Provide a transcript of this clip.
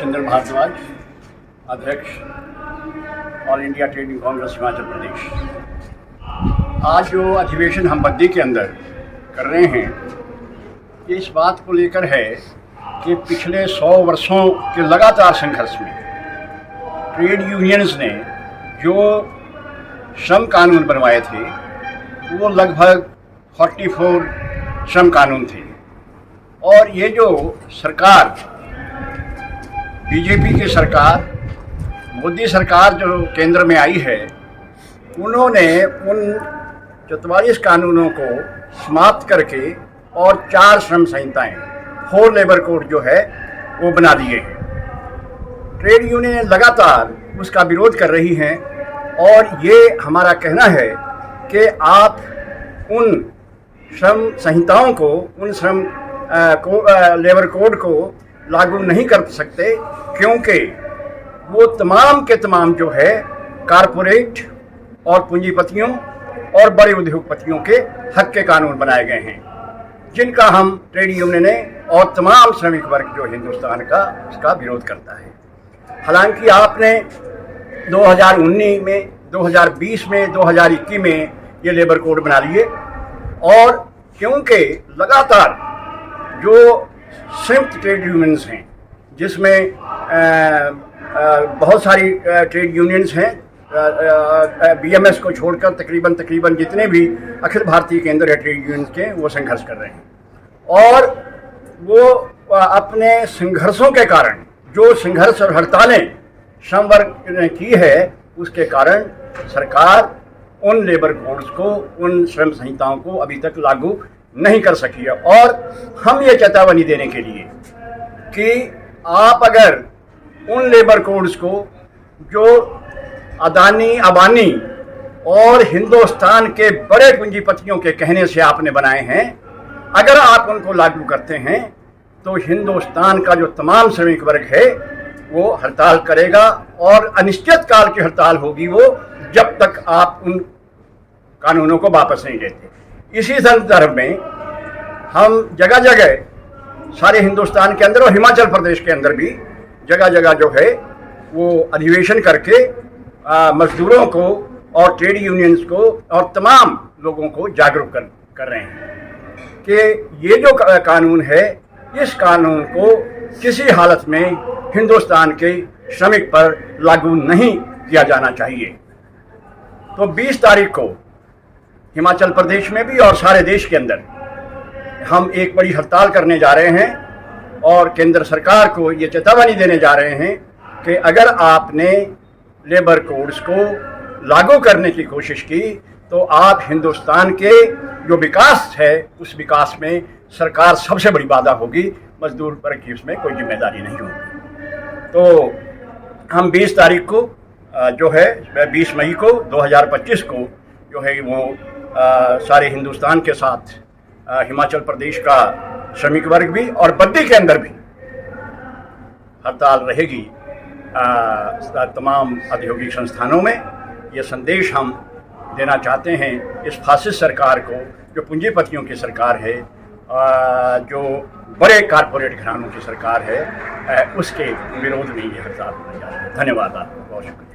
चंद्र भारद्वाज, अध्यक्ष all India trading congress Himachal Pradesh. आज जो अधिवेशन हम बद्दी के अंदर कर रहे हैं, ये इस बात को लेकर है कि पिछले 100 वर्षों के लगातार संघर्ष में ट्रेड यूनियंस ने जो श्रम कानून बनवाए थे वो लगभग 44 श्रम कानून थे। और ये जो सरकार, बीजेपी की सरकार, मोदी सरकार जो केंद्र में आई है, उन्होंने उन 44 कानूनों को समाप्त करके और 4 श्रम संहिताएं, 4 लेबर कोड जो है वो बना दिए हैं। ट्रेड यूनियन लगातार उसका विरोध कर रही हैं और ये हमारा कहना है कि आप उन श्रम संहिताओं को, उन श्रम लेबर कोड को लागू नहीं कर सकते, क्योंकि वो तमाम के तमाम जो है कारपोरेट और पूंजीपतियों और बड़े उद्योगपतियों के हक के कानून बनाए गए हैं, जिनका हम ट्रेड यूनियन और तमाम श्रमिक वर्ग जो हिंदुस्तान का उसका विरोध करता है। हालांकि आपने 2019 में, 2020 में, 2021 में ये लेबर कोड बना लिए, और क्योंकि लगातार जो संयुक्त ट्रेड यूनियंस हैं, जिसमें बहुत सारी ट्रेड यूनियंस हैं, बीएमएस को छोड़कर तकरीबन जितने भी अखिल भारतीय केंद्र है ट्रेड यूनियंस के, वो संघर्ष कर रहे हैं। और वो अपने संघर्षों के कारण, जो संघर्ष और हड़तालें श्रम वर्ग ने की है, उसके कारण सरकार उन लेबर कोड्स को, उन श्रम संहिताओं को अभी तक लागू नहीं कर सकी है। और हम ये चेतावनी देने के लिए कि आप अगर उन लेबर कोड्स को जो अदानी, अंबानी और हिंदुस्तान के बड़े पूंजीपतियों के कहने से आपने बनाए हैं, अगर आप उनको लागू करते हैं तो हिंदुस्तान का जो तमाम श्रमिक वर्ग है वो हड़ताल करेगा, और अनिश्चित काल की हड़ताल होगी वो, जब तक आप उन कानूनों को वापस नहीं लेते। इसी संदर्भ में हम जगह जगह सारे हिंदुस्तान के अंदर और हिमाचल प्रदेश के अंदर भी जगह जगह जो है वो अधिवेशन करके मजदूरों को और ट्रेड यूनियंस को और तमाम लोगों को जागरूक कर रहे हैं कि ये जो कानून है, इस कानून को किसी हालत में हिंदुस्तान के श्रमिक पर लागू नहीं किया जाना चाहिए। तो 20 तारीख को हिमाचल प्रदेश में भी और सारे देश के अंदर हम एक बड़ी हड़ताल करने जा रहे हैं और केंद्र सरकार को ये चेतावनी देने जा रहे हैं कि अगर आपने लेबर कोड्स को लागू करने की कोशिश की तो आप हिंदुस्तान के जो विकास है, उस विकास में सरकार सबसे बड़ी बाधा होगी, मजदूर वर्ग की उसमें कोई जिम्मेदारी नहीं होगी। तो हम 20 तारीख को जो है 20 मई को 2025 को जो है वो सारे हिंदुस्तान के साथ हिमाचल प्रदेश का श्रमिक वर्ग भी और बद्दी के अंदर भी हड़ताल रहेगी तमाम औद्योगिक संस्थानों में। ये संदेश हम देना चाहते हैं इस फासिस्ट सरकार को, जो पूंजीपतियों की सरकार है, जो बड़े कारपोरेट घरानों की सरकार है, उसके विरोध में ये हड़ताल होने जा रही है। धन्यवाद, आपका बहुत शुक्रिया।